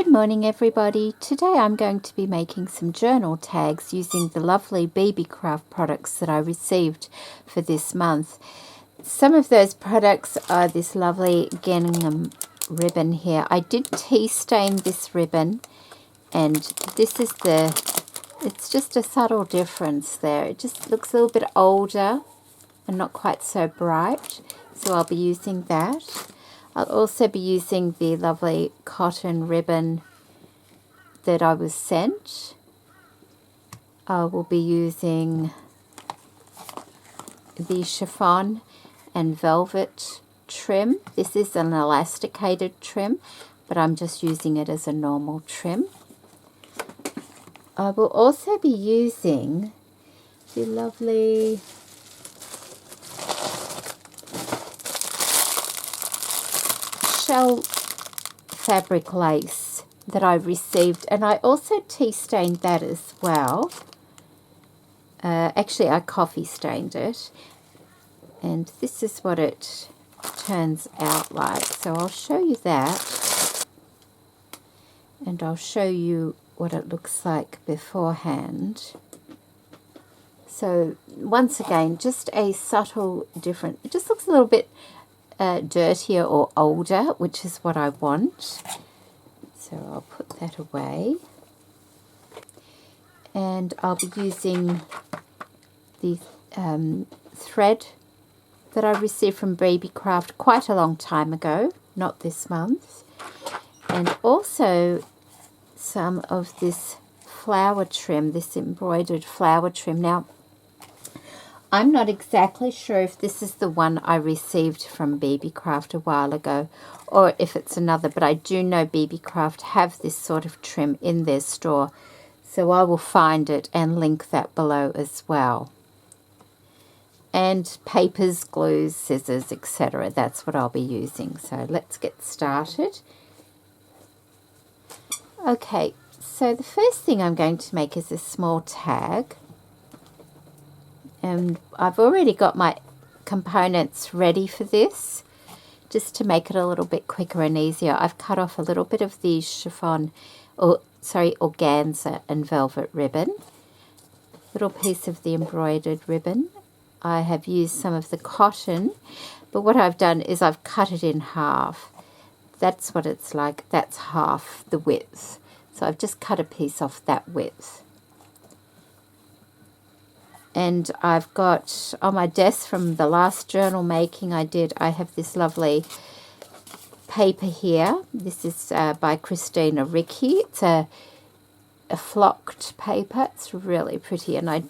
Good morning everybody. Today I'm going to be making some journal tags using the lovely Beebeecraft products that I received for this month. Some of those products are this lovely gingham ribbon here. I did tea stain this ribbon, and this is it's just a subtle difference there. It just looks a little bit older and not quite so bright, so I'll be using that. I'll also be using the lovely cotton ribbon that I was sent. I will be using the chiffon and velvet trim. This is an elasticated trim, but I'm just using it as a normal trim. I will also be using the lovely shell fabric lace that I received, and I also tea stained that as well. Actually I coffee stained it, and this is what it turns out like. So I'll show you that, and I'll show you what it looks like beforehand. So once again, just a subtle difference. It just looks a little bit dirtier or older, which is what I want. So I'll put that away, and I'll be using the thread that I received from Beebeecraft quite a long time ago, not this month, and also some of this flower trim, this embroidered flower trim. Now, I'm not exactly sure if this is the one I received from Beebeecraft a while ago or if it's another, but I do know Beebeecraft have this sort of trim in their store, so I will find it and link that below as well. And papers, glues, scissors, etc. That's what I'll be using. So let's get started. Okay, so the first thing I'm going to make is a small tag. And I've already got my components ready for this, just to make it a little bit quicker and easier. I've cut off a little bit of the chiffon, organza and velvet ribbon, little piece of the embroidered ribbon. I have used some of the cotton, but what I've done is I've cut it in half. That's what it's like. That's half the width. So I've just cut a piece off that width. And I've got on my desk from the last journal making I did, I have this lovely paper here. This is by Christina Ricci. It's a flocked paper. It's really pretty, and I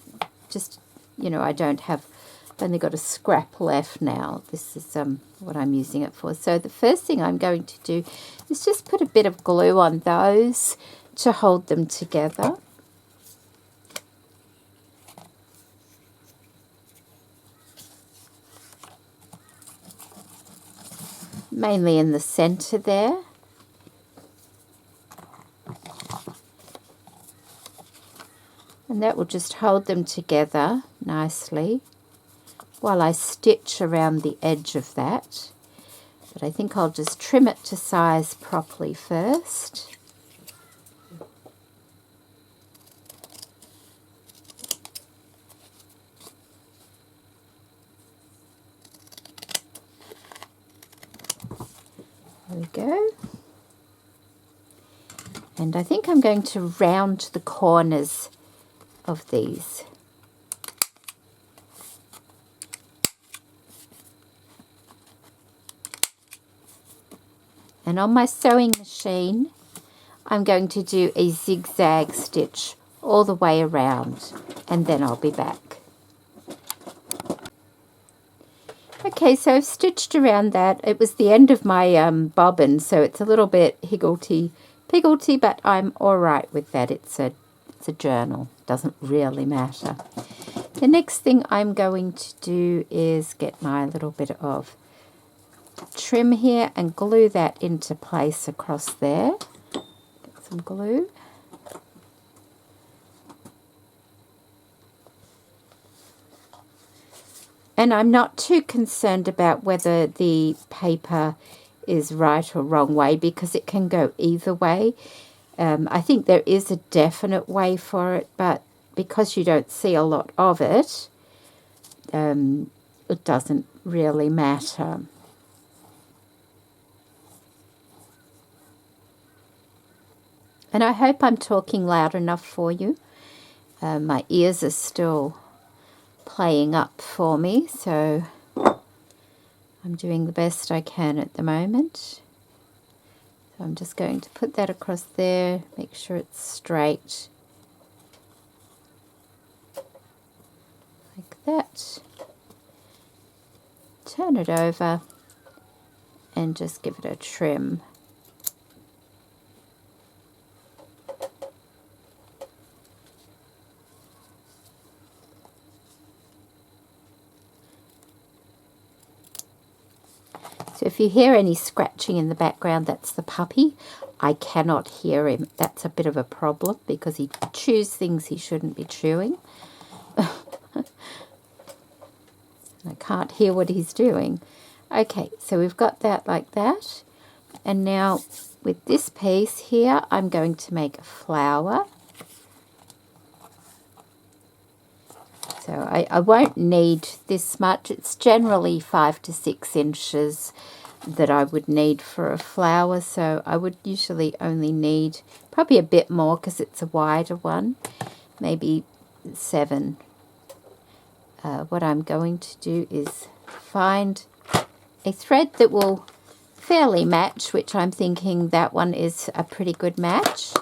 just, I don't have, I've only got a scrap left now. This is what I'm using it for. So the first thing I'm going to do is just put a bit of glue on those to hold them together. Mainly in the center there. And that will just hold them together nicely while I stitch around the edge of that. But I think I'll just trim it to size properly first. There we go. And I think I'm going to round the corners of these. And on my sewing machine, I'm going to do a zigzag stitch all the way around, and then I'll be back. Okay, so I've stitched around that. It was the end of my bobbin, so it's a little bit higgledy-piggledy, but I'm all right with that. It's a journal. Doesn't really matter. The next thing I'm going to do is get my little bit of trim here and glue that into place across there. Get some glue. And I'm not too concerned about whether the paper is right or wrong way, because it can go either way. I think there is a definite way for it, but because you don't see a lot of it, it doesn't really matter. And I hope I'm talking loud enough for you. My ears are still playing up for me, so I'm doing the best I can at the moment. So I'm just going to put that across there, make sure it's straight. Like that. Turn it over and just give it a trim. So if you hear any scratching in the background, that's the puppy. I cannot hear him. That's a bit of a problem because he chews things he shouldn't be chewing. I can't hear what he's doing. Okay, so we've got that like that. And now with this piece here, I'm going to make a flower. So I won't need this much. It's generally 5 to 6 inches that I would need for a flower. So I would usually only need probably a bit more because it's a wider one, maybe 7. What I'm going to do is find a thread that will fairly match, which I'm thinking that one is a pretty good match.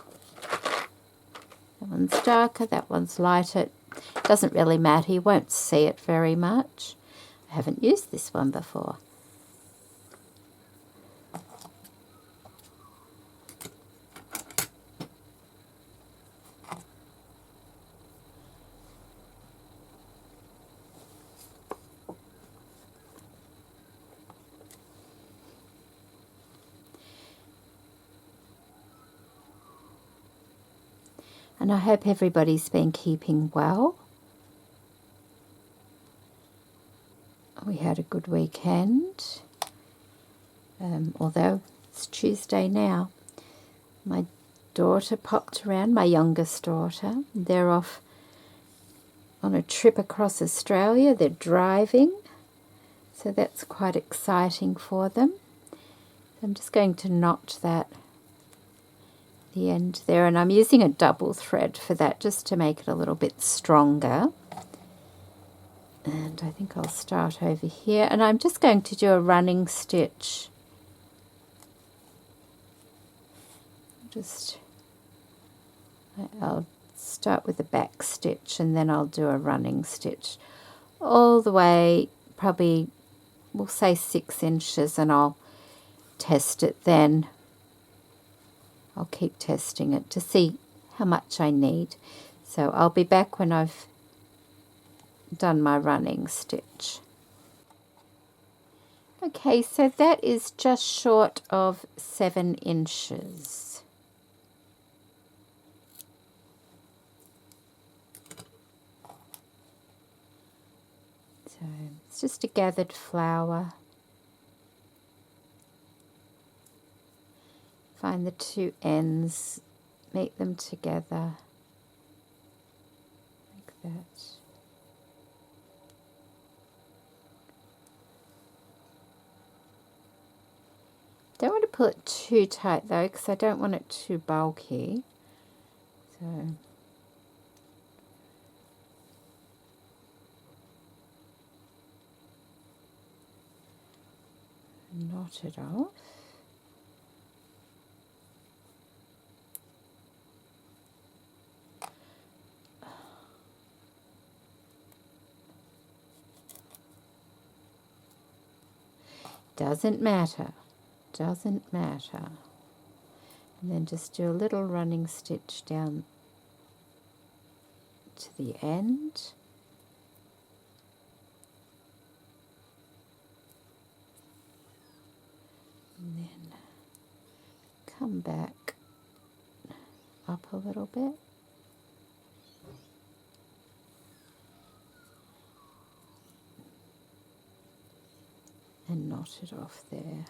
That one's darker, that one's lighter. Doesn't really matter, you won't see it very much. I haven't used this one before. And I hope everybody's been keeping well. We had a good weekend, although it's Tuesday now. My daughter popped around, my youngest daughter. They're off on a trip across Australia. They're driving, so that's quite exciting for them. I'm just going to notch that the end there, and I'm using a double thread for that just to make it a little bit stronger. And I think I'll start over here, and I'm just going to do a running stitch. I'll start with a back stitch and then I'll do a running stitch all the way, probably we'll say 6 inches, and I'll test it then. I'll keep testing it to see how much I need. So I'll be back when I've done my running stitch. Okay, so that is just short of 7 inches. So it's just a gathered flower. Find the 2 ends, make them together like that. Don't want to pull it too tight though, because I don't want it too bulky. So knot it off. Doesn't matter. Doesn't matter. And then just do a little running stitch down to the end. And then come back up a little bit. And knot it off there.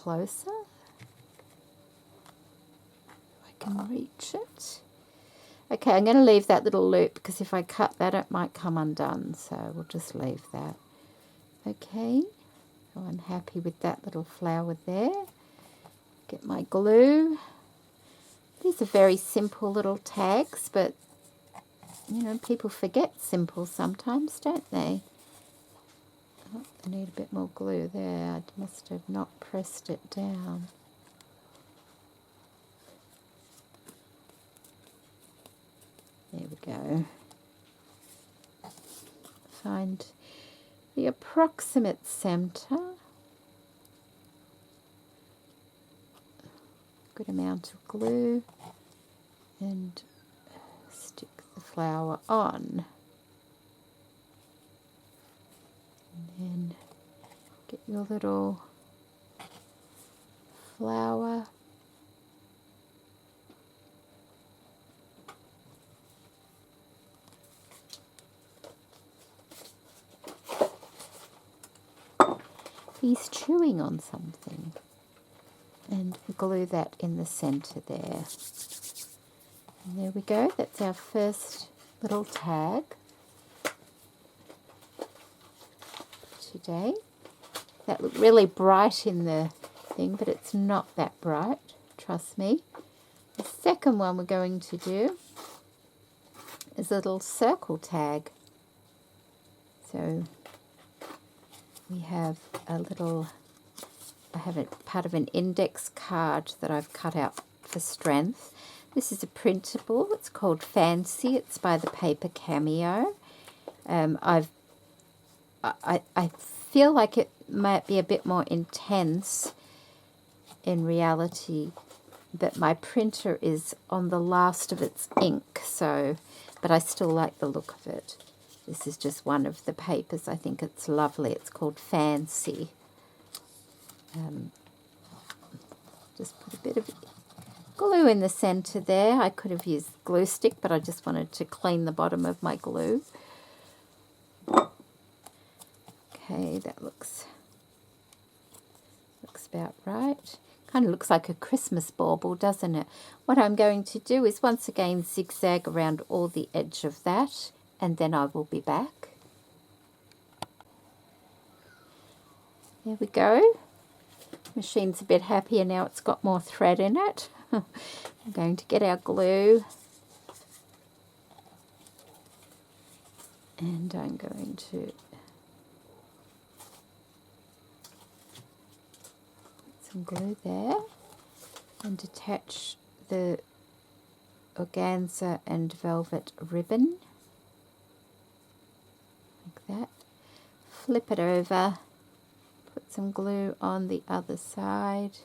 closer. If I can reach it. Okay, I'm going to leave that little loop because if I cut that it might come undone, so we'll just leave that. Okay, so I'm happy with that little flower there. Get my glue. These are very simple little tags, but you know, people forget simple sometimes, don't they? Oh, I need a bit more glue there. I must have not pressed it down. There we go. Find the approximate centre. Good amount of glue and stick the flower on. And then get your little flower. He's chewing on something. And glue that in the centre there. And there we go, that's our first little tag today. That looked really bright in the thing, but it's not that bright, trust me. The second one we're going to do is a little circle tag. So we have a little, I have a part of an index card that I've cut out for strength. This is a printable. It's called Fancy. It's by the paper Cameo. I feel like it might be a bit more intense in reality, but my printer is on the last of its ink, so but I still like the look of it. This is just one of the papers. I think it's lovely. It's called Fancy. Just put a bit of glue in the centre there. I could have used glue stick, but I just wanted to clean the bottom of my glue. Okay, that looks about right. Kind of looks like a Christmas bauble, doesn't it? What I'm going to do is once again zigzag around all the edge of that, and then I will be back. There we go. Machine's a bit happier now, it's got more thread in it. I'm going to get our glue and I'm going to put some glue there and attach the organza and velvet ribbon like that. Flip it over. Put some glue on the other side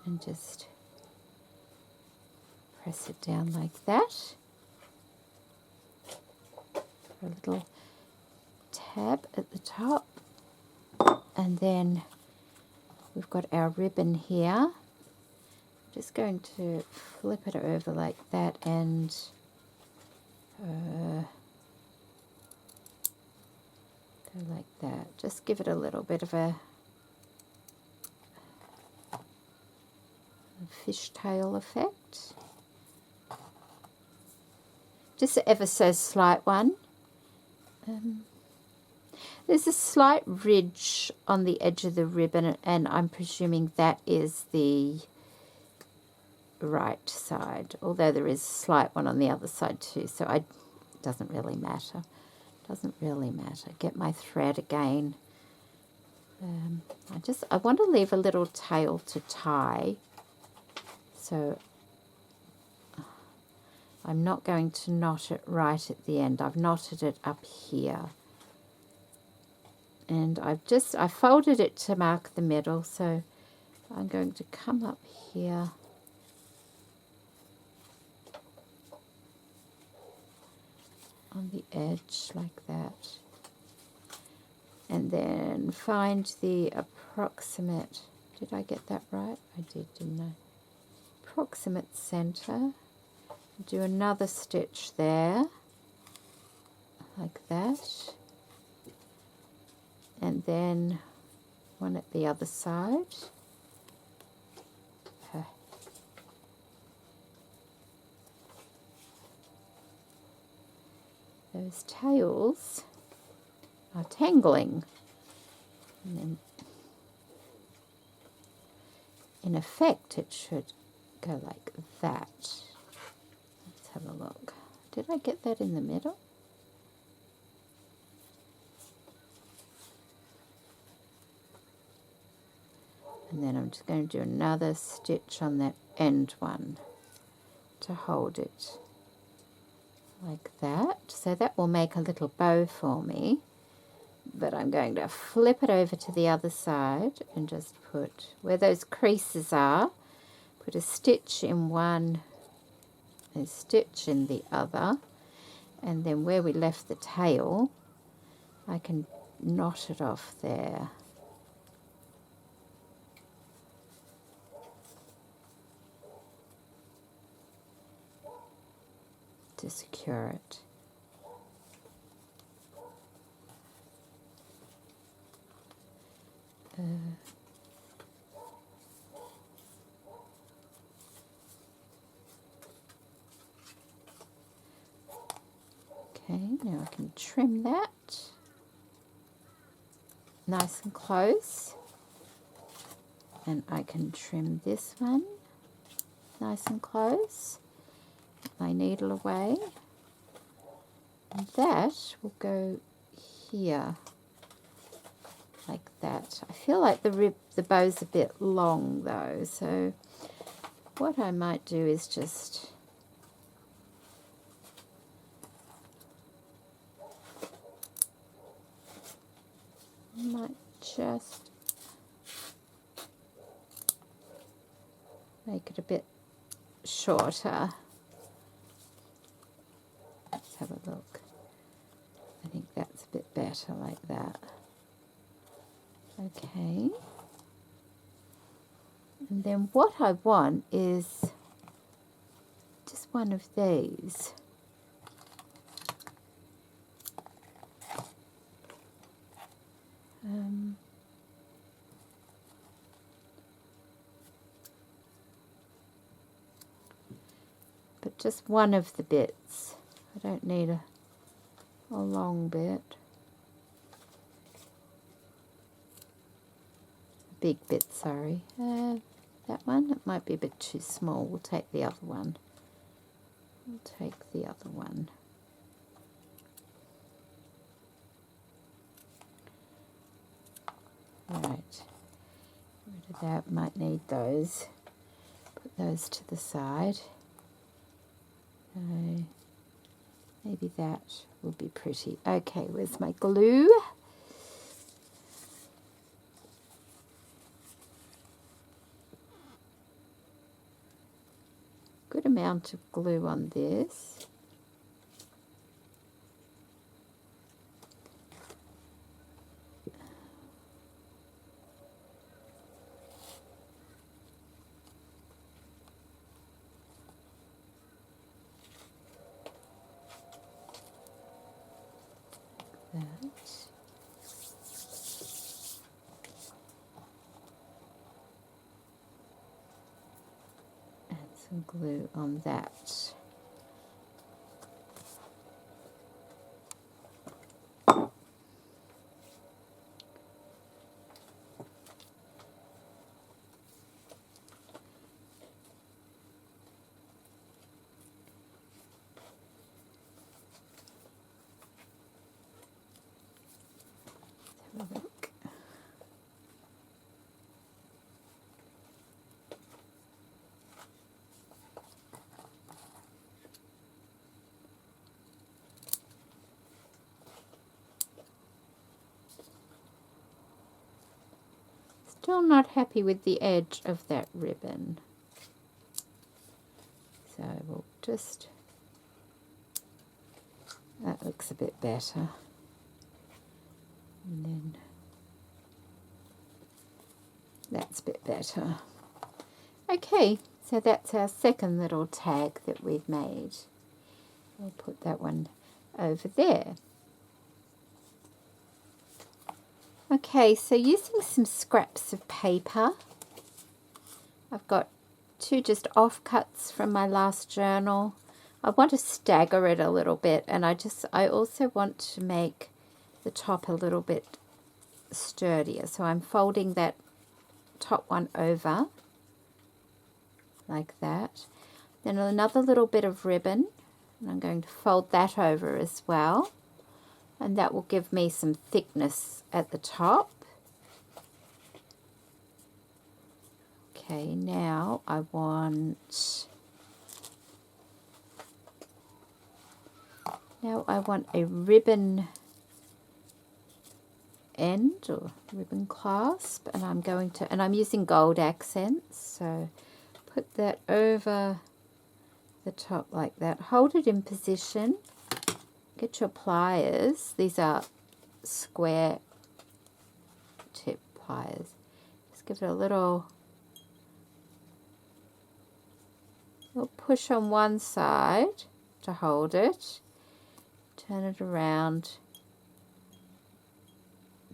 and just press it down like that. A little tab at the top, and then we've got our ribbon here. Just going to flip it over like that and go like that. Just give it a little bit of a fishtail effect. Just an ever so slight one. There's a slight ridge on the edge of the ribbon, and I'm presuming that is the right side, although there is a slight one on the other side too, so it doesn't really matter. Doesn't really matter. Get my thread again. I want to leave a little tail to tie, so I'm not going to knot it right at the end. I've knotted it up here, and I folded it to mark the middle, so I'm going to come up here on the edge like that, and then find the approximate, did I get that right? I did, didn't I? Approximate center. Do another stitch there like that, and then one at the other side. Those tails are tangling. And then, in effect, it should go like that. Let's have a look. Did I get that in the middle? And then I'm just going to do another stitch on that end one to hold it like that. So that will make a little bow for me. But I'm going to flip it over to the other side and just put, where those creases are, put a stitch in one, a stitch in the other, and then where we left the tail, I can knot it off there. To secure it. Okay, now I can trim that nice and close, and I can trim this one nice and close. Put my needle away, and that will go here like that. I feel like the bow's a bit long though, so what I might do is just make it a bit shorter. Let's have a look. I think that's a bit better like that. Okay. And then what I want is just one of these. But just one of the bits. I don't need a long bit. A big bit, sorry. That one, it might be a bit too small. We'll take the other one. We'll take the other one. Right. Rid of that. Might need those. Put those to the side. Maybe that will be pretty. Okay, where's my glue? Good amount of glue on this. Some glue on that. Let's have a look. Still not happy with the edge of that ribbon. So we'll just, that looks a bit better. And then that's a bit better. Okay, so that's our second little tag that we've made. I'll put that one over there. Okay, so using some scraps of paper, I've got 2 just offcuts from my last journal. I want to stagger it a little bit, and I also want to make the top a little bit sturdier. So I'm folding that top one over like that. Then another little bit of ribbon, and I'm going to fold that over as well. And that will give me some thickness at the top. Okay, now I want a ribbon end or ribbon clasp, and I'm using gold accents, so put that over the top like that. Hold it in position. Get your pliers. These are square tip pliers. Just give it a little push on one side to hold it. Turn it around.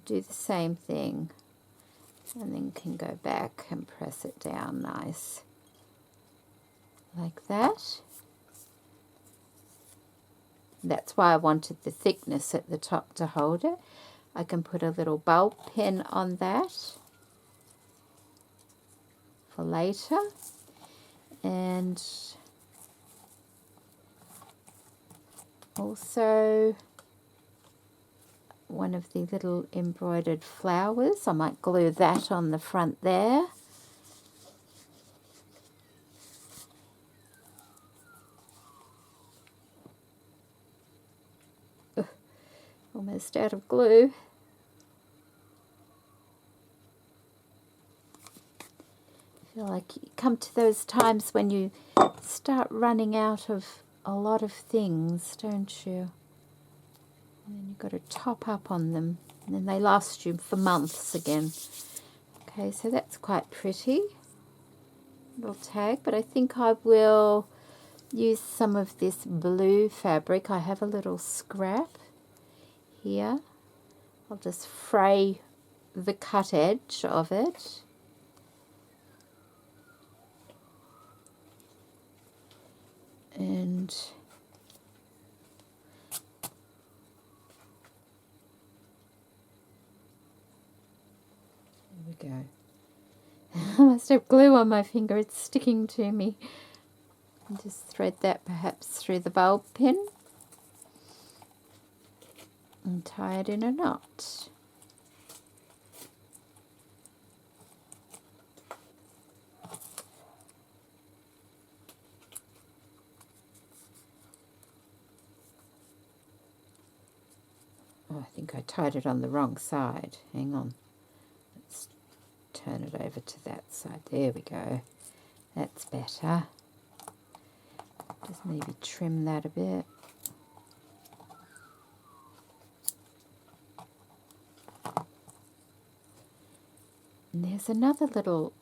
Do the same thing. And then can go back and press it down nice. Like that. That's why I wanted the thickness at the top to hold it. I can put a little bulb pin on that for later. And also one of the little embroidered flowers. I might glue that on the front there. Almost out of glue. I feel like you come to those times when you start running out of a lot of things, don't you? And then you've got to top up on them, and then they last you for months again. Okay, so that's quite pretty. Little tag, but I think I will use some of this blue fabric. I have a little scrap here. I'll just fray the cut edge of it. And there we go. I must have glue on my finger, it's sticking to me. And just thread that perhaps through the bulb pin and tie it in a knot. Oh, I think I tied it on the wrong side. Hang on. Let's turn it over to that side. There we go. That's better. Just maybe trim that a bit. And there's another little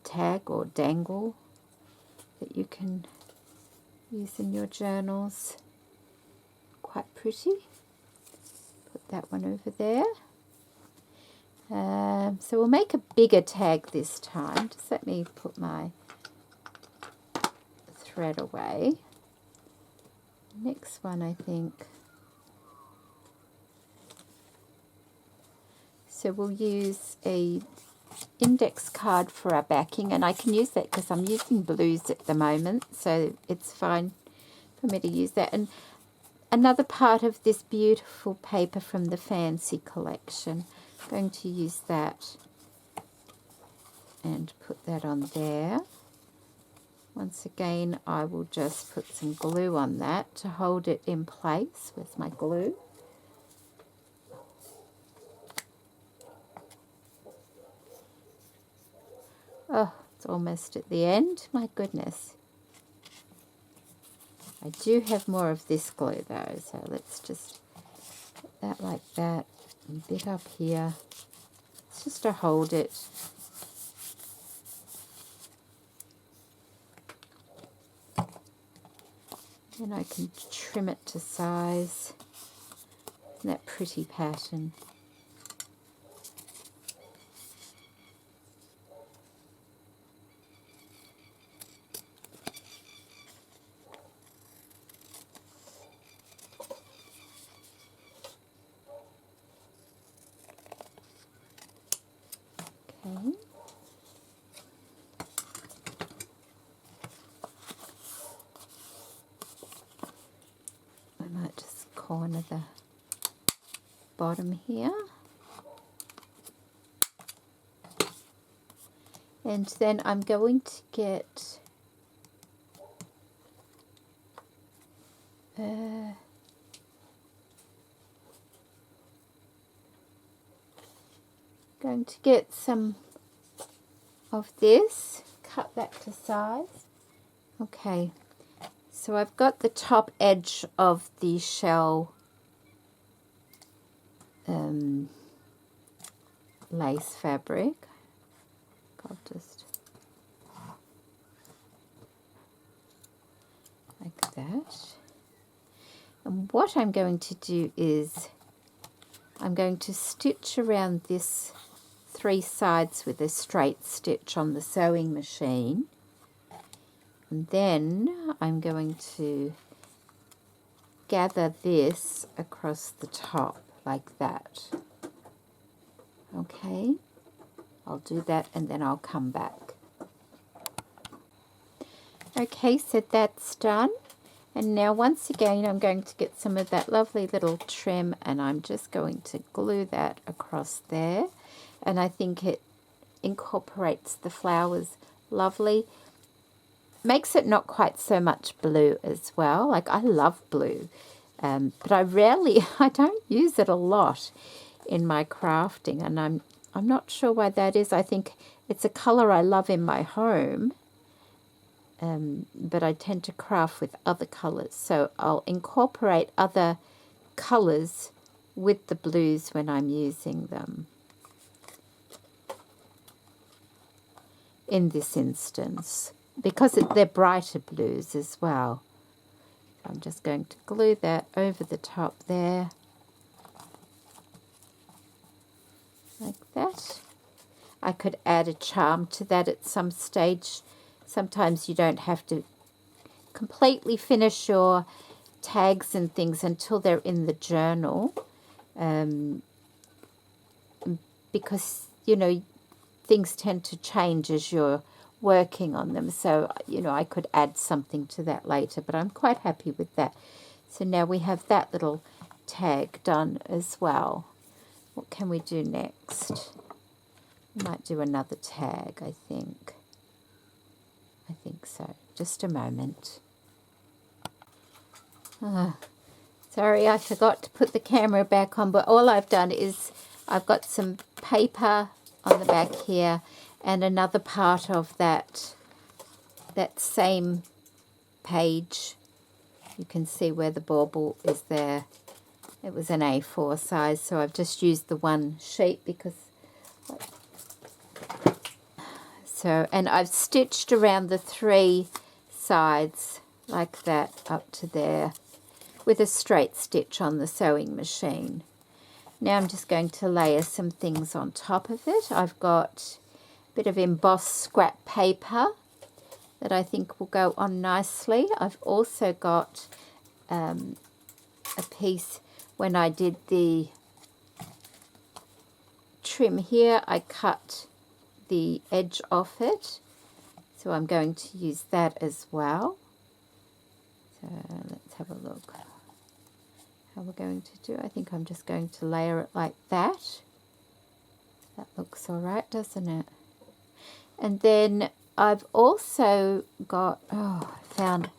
tag or dangle that you can use in your journals. Quite pretty. Put that one over there. So we'll make a bigger tag this time. Just let me put my thread away. Next one, I think. So we'll use a index card for our backing, and I can use that because I'm using blues at the moment, so it's fine for me to use that. And another part of this beautiful paper from the Fancy collection, I'm going to use that and put that on there. Once again, I will just put some glue on that to hold it in place with my glue. Oh, it's almost at the end. My goodness. I do have more of this glue though, so let's just put that like that, and a bit up here. It's just to hold it. Then I can trim it to size. Isn't that pretty pattern? corner, the bottom here. And then I'm going to get some of this, cut that to size. Okay, so I've got the top edge of the shell lace fabric. I'll just like that. And what I'm going to do is I'm going to stitch around this 3 sides with a straight stitch on the sewing machine, and then I'm going to gather this across the top like that. Okay, I'll do that and then I'll come back. Okay, so that's done. And now once again I'm going to get some of that lovely little trim and I'm just going to glue that across there. And I think it incorporates the flowers lovely. Makes it not quite so much blue as well. Like, I love blue, but I don't use it a lot in my crafting, and I'm not sure why that is. I think it's a colour I love in my home, but I tend to craft with other colours, so I'll incorporate other colours with the blues when I'm using them. In this instance, because they're brighter blues as well. I'm just going to glue that over the top there, like that. I could add a charm to that at some stage. Sometimes you don't have to completely finish your tags and things until they're in the journal, because, you know, things tend to change as you're working on them. So, you know, I could add something to that later, but I'm quite happy with that. So now we have that little tag done as well. What can we do next? We might do another tag, I think. I think so. Just a moment. Sorry, I forgot to put the camera back on, but all I've done is I've got some paper on the back here and another part of that same page. You can see where the bauble is there. It was an A4 size, so I've just used the one sheet because and I've stitched around the 3 sides like that up to there with a straight stitch on the sewing machine. Now I'm just going to layer some things on top of it. I've got a bit of embossed scrap paper that I think will go on nicely. I've also got a piece, when I did the trim here, I cut the edge off it. So I'm going to use that as well. So let's have a look how we're going to do. I think I'm just going to layer it like that. That looks all right, doesn't it? And then I've also got, I found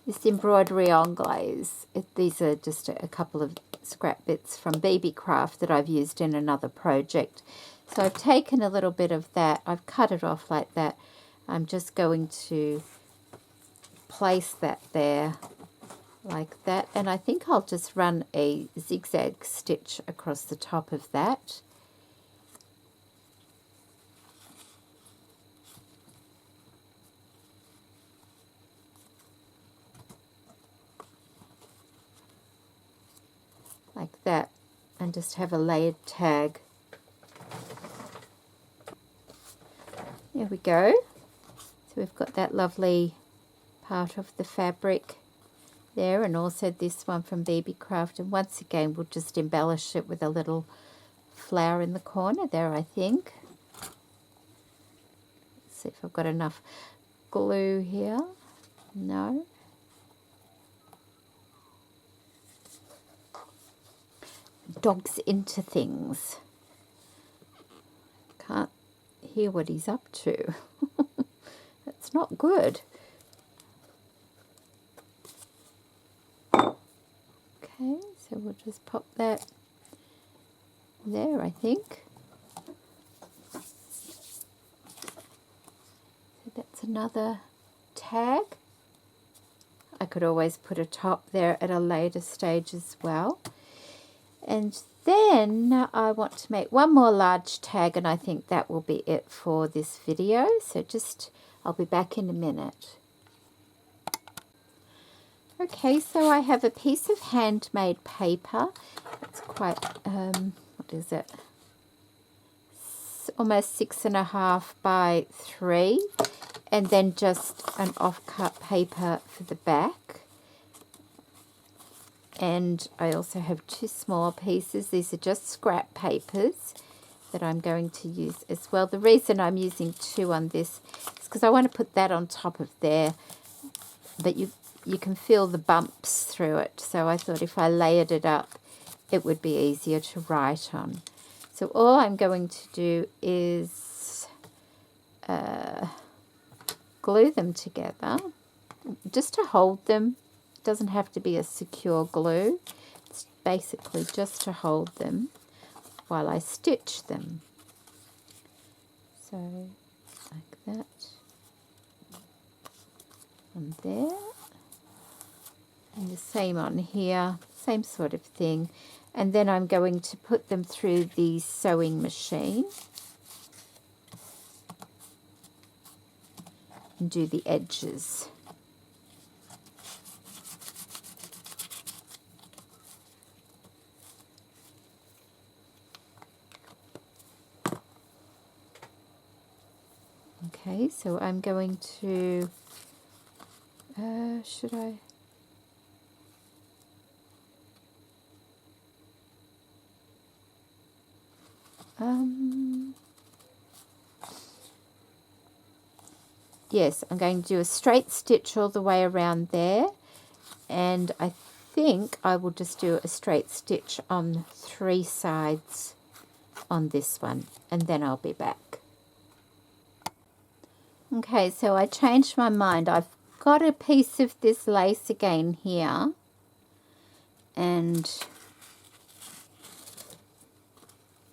this embroidery anglaise. These are just a couple of scrap bits from Beebeecraft that I've used in another project. So I've taken a little bit of that, I've cut it off like that. I'm just going to place that there like that, and I think I'll just run a zigzag stitch across the top of that. Like that, and just have a layered tag. There we go. So we've got that lovely part of the fabric there, and also this one from Beebeecraft, and once again we'll just embellish it with a little flower in the corner there, I think. Let's see if I've got enough glue here. No. dog's into things. Can't hear what he's up to. That's not good. Okay, so we'll just pop that there, I think. So that's another tag. I could always put a top there at a later stage as well. And then I want to make one more large tag, and I think that will be it for this video. So I'll be back in a minute. Okay, so I have a piece of handmade paper. It's quite, what is it? Almost 6.5 by 3. And then just an offcut paper for the back. And I also have 2 small pieces. These are just scrap papers that I'm going to use as well. The reason I'm using 2 on this is because I want to put that on top of there, but you can feel the bumps through it. So I thought if I layered it up, it would be easier to write on. So all I'm going to do is glue them together just to hold them. It doesn't have to be a secure glue. It's basically just to hold them while I stitch them. So like that on there, and the same on here, same sort of thing. And then I'm going to put them through the sewing machine and do the edges. Okay, so I'm going to, should I? Yes, I'm going to do a straight stitch all the way around there, and I think I will just do a straight stitch on 3 sides on this one, and then I'll be back. Okay, so I changed my mind. I've got a piece of this lace again here, and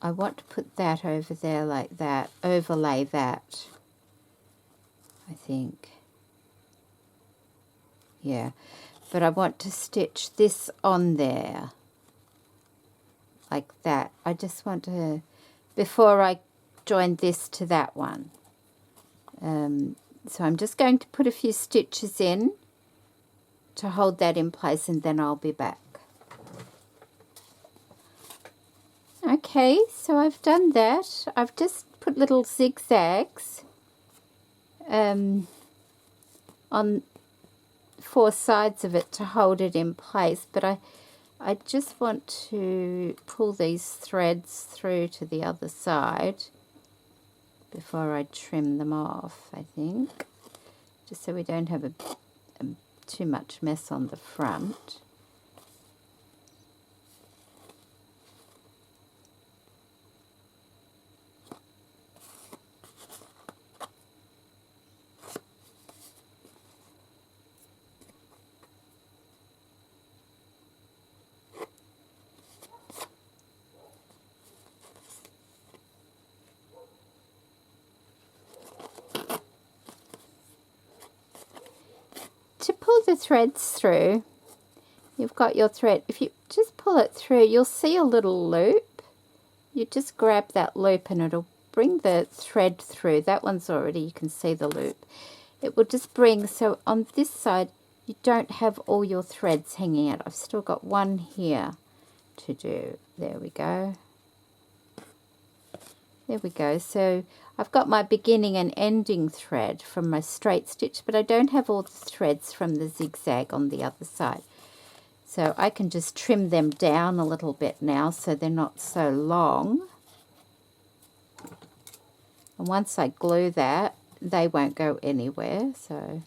I want to put that over there like that, overlay that, I think. Yeah, but I want to stitch this on there like that. I just want to, before I join this to that one. So I'm just going to put a few stitches in to hold that in place, and then I'll be back. Okay, so I've done that. I've just put little zigzags on 4 sides of it to hold it in place, but I just want to pull these threads through to the other side before I trim them off, I think, just so we don't have too much mess on the front. To pull the threads through, you've got your thread. If you just pull it through, you'll see a little loop. You just grab that loop and it'll bring the thread through. That one's already, you can see the loop. It will just bring, so on this side, you don't have all your threads hanging out. I've still got one here to do. There we go. There we go. So I've got my beginning and ending thread from my straight stitch, but I don't have all the threads from the zigzag on the other side. So I can just trim them down a little bit now so they're not so long. And once I glue that, they won't go anywhere. So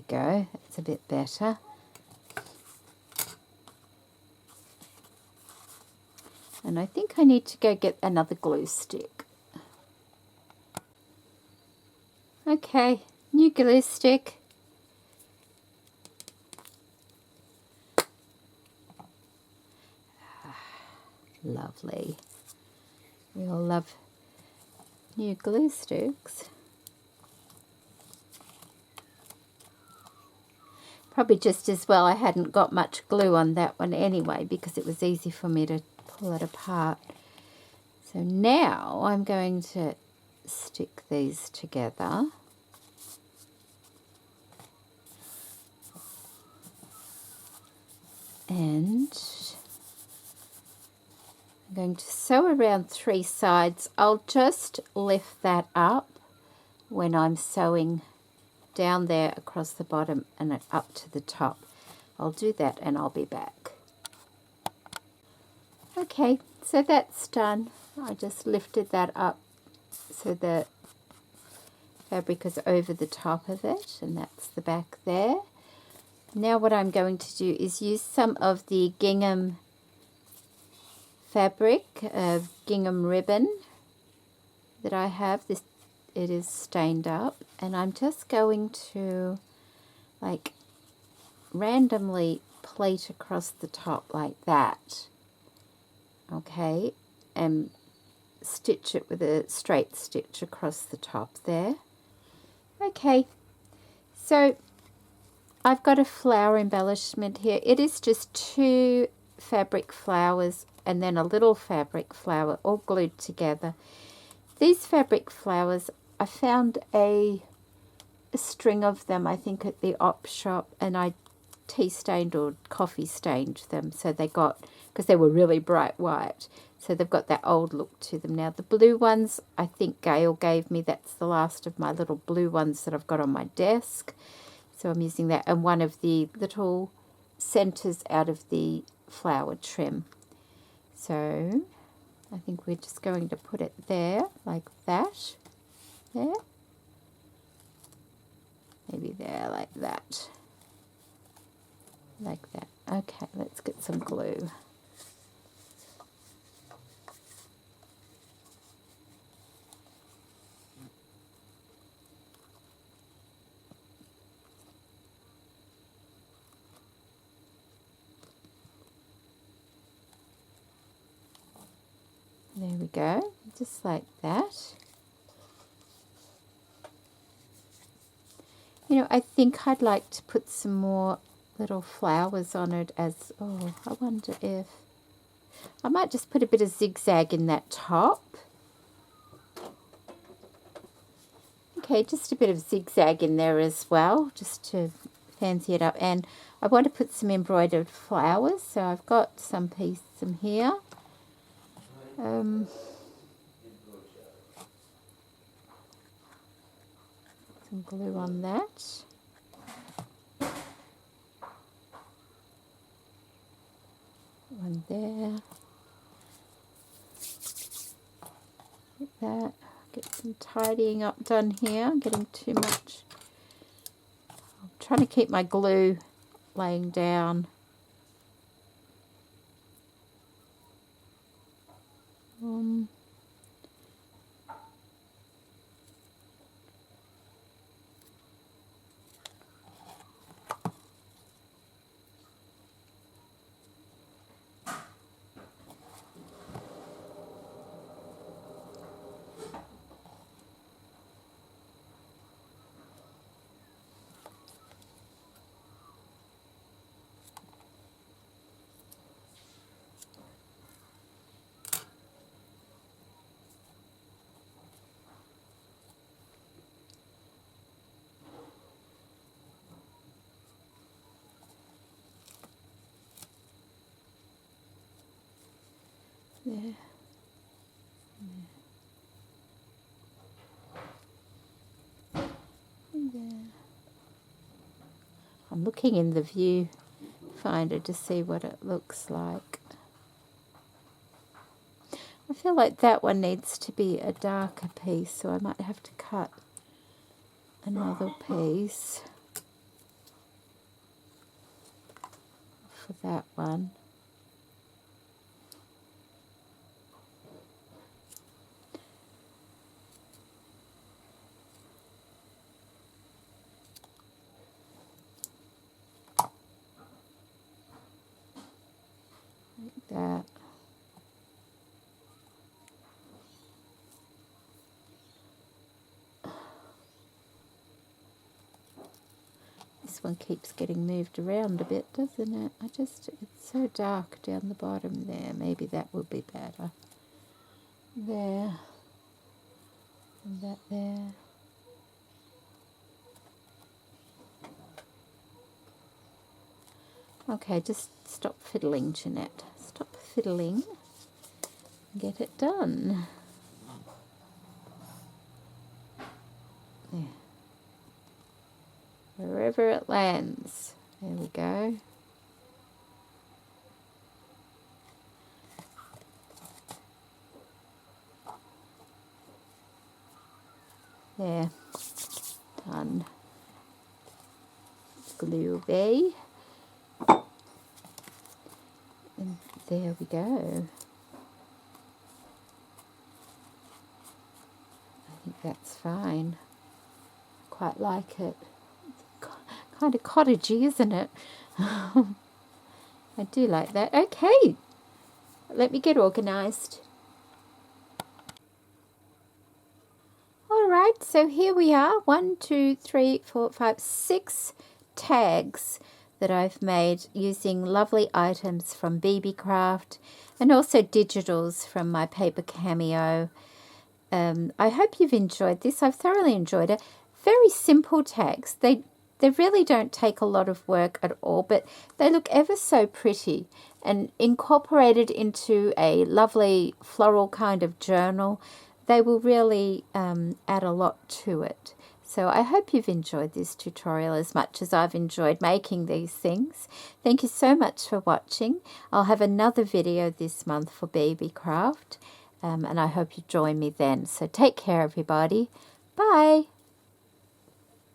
you go, that's a bit better. And I think I need to go get another glue stick. Okay, new glue stick. Lovely. We all love new glue sticks. Probably just as well I hadn't got much glue on that one anyway, because it was easy for me to pull it apart. So now I'm going to stick these together. And I'm going to sew around 3 sides. I'll just lift that up when I'm sewing down there across the bottom and up to the top. I'll do that and I'll be back. Okay, so that's done. I just lifted that up so the fabric is over the top of it, and that's the back there. Now what I'm going to do is use some of the gingham fabric, gingham ribbon that I have. It is stained up, and I'm just going to like randomly plait across the top like that. Okay, and stitch it with a straight stitch across the top there. Okay, so I've got a flower embellishment here. It is just 2 fabric flowers and then a little fabric flower all glued together. These fabric flowers, I found a string of them, I think, at the op shop, and I tea stained or coffee stained them, so they got, because they were really bright white, so they've got that old look to them. Now the blue ones, I think Gail gave me. That's the last of my little blue ones that I've got on my desk. So I'm using that, and one of the little centers out of the flower trim. So I think we're just going to put it there, like that. There. Maybe there, like that. Like that. Okay, let's get some glue. There we go, just like that. You know, I think I'd like to put some more little flowers on it as, oh, I wonder if, I might just put a bit of zigzag in that top. Okay, just a bit of zigzag in there as well, just to fancy it up. And I want to put some embroidered flowers, so I've got some here. Some glue on that. One there. Like that. Get some tidying up done here. I'm getting too much. I'm trying to keep my glue laying down. There. There. I'm looking in the viewfinder to see what it looks like. I feel like that one needs to be a darker piece, so I might have to cut another piece. for that one. Like that. This one keeps getting moved around a bit, doesn't it? It's so dark down the bottom there. Maybe that will be better. There. And that there. Okay, just stop fiddling, Jeanette. Stop fiddling and get it done. There. Wherever it lands. There we go. There. Done. Glue away. And there we go. I think that's fine. Quite like it. Kind of cottagey, isn't it? I do like that. Okay, let me get organised. All right, so here we are. 1, 2, 3, 4, 5, 6 tags that I've made using lovely items from Beebeecraft and also digitals from my paper cameo. I hope you've enjoyed this. I've thoroughly enjoyed it. Very simple tags. They really don't take a lot of work at all, but they look ever so pretty and incorporated into a lovely floral kind of journal. They will really add a lot to it. So I hope you've enjoyed this tutorial as much as I've enjoyed making these things. Thank you so much for watching. I'll have another video this month for Beebeecraft, and I hope you join me then. So take care, everybody. Bye.